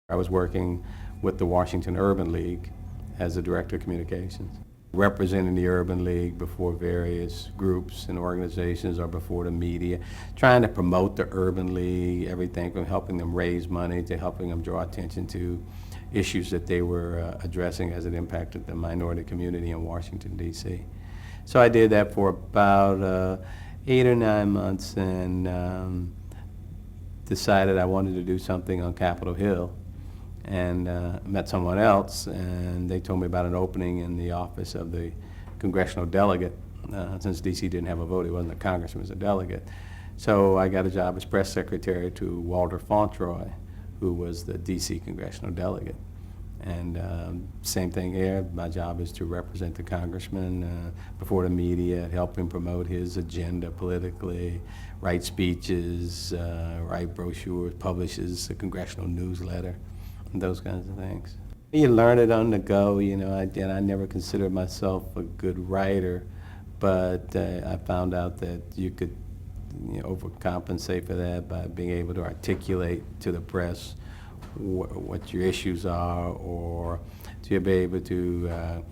I was working with the Washington Urban League as the Director of Communications, representing the Urban League before various groups and organizations or before the media, trying to promote the Urban League, everything from helping them raise money to helping them draw attention to issues that they were addressing as it impacted the minority community in Washington, D.C. So I did that for about 8 or 9 months and decided I wanted to do something on Capitol Hill, and met someone else, and they told me about an opening in the office of the congressional delegate. Since D.C. didn't have a vote, he wasn't a congressman, he was a delegate. So I got a job as press secretary to Walter Fauntroy, who was the D.C. congressional delegate. And same thing here, my job is to represent the congressman before the media, help him promote his agenda politically, write speeches, write brochures, publishes a congressional newsletter, and those kinds of things. You learn it on the go, you know, and I never considered myself a good writer, but I found out that you could overcompensate for that by being able to articulate to the press what your issues are, or to be able to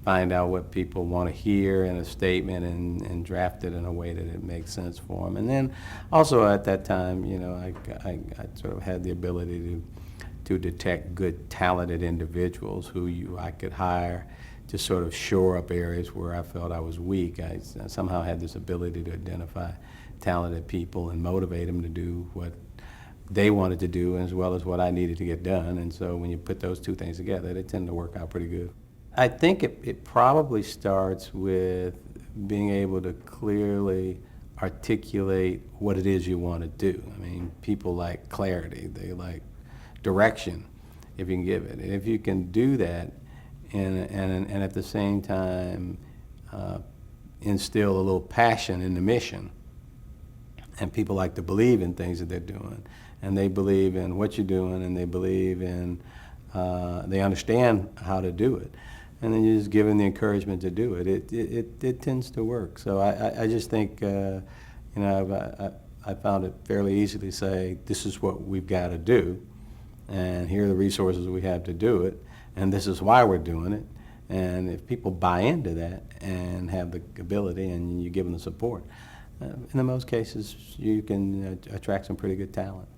find out what people want to hear in a statement and draft it in a way that it makes sense for them. And then also at that time, you know, I sort of had the ability to detect good, talented individuals who I could hire to sort of shore up areas where I felt I was weak. I somehow had this ability to identify talented people and motivate them to do what they wanted to do as well as what I needed to get done. And so when you put those two things together, they tend to work out pretty good. I think it probably starts with being able to clearly articulate what it is you want to do. I mean, people like clarity, they like direction, if you can give it. And if you can do that and at the same time instill a little passion in the mission, and people like to believe in things that they're doing, and they believe in what you're doing, and they believe in, they understand how to do it, and then you just give them the encouragement to do it. It tends to work. So I just think, you know, I found it fairly easy to say, this is what we've got to do, and here are the resources we have to do it, and this is why we're doing it. And if people buy into that and have the ability and you give them the support, in most cases you can attract some pretty good talent.